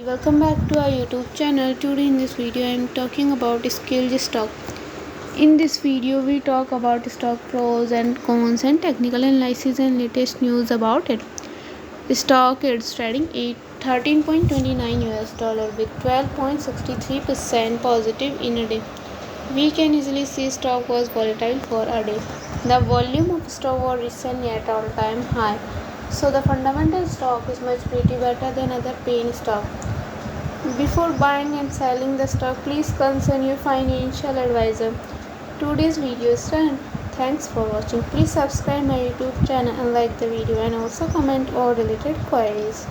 Welcome back to our YouTube channel. Today in this video I am talking about Skillz Stock. In this video we talk about stock pros and cons and technical analysis and latest news about it. Stock is trading at $13.29 with 12.63% positive in a day. We can easily see stock was volatile for a day. The volume of stock was recently at all-time high. So the fundamental stock is much pretty better than other pain stock. Before buying and selling the stock, please consult your financial advisor. Today's video is done. Thanks for watching. Please subscribe my YouTube channel and like the video and also comment all related queries.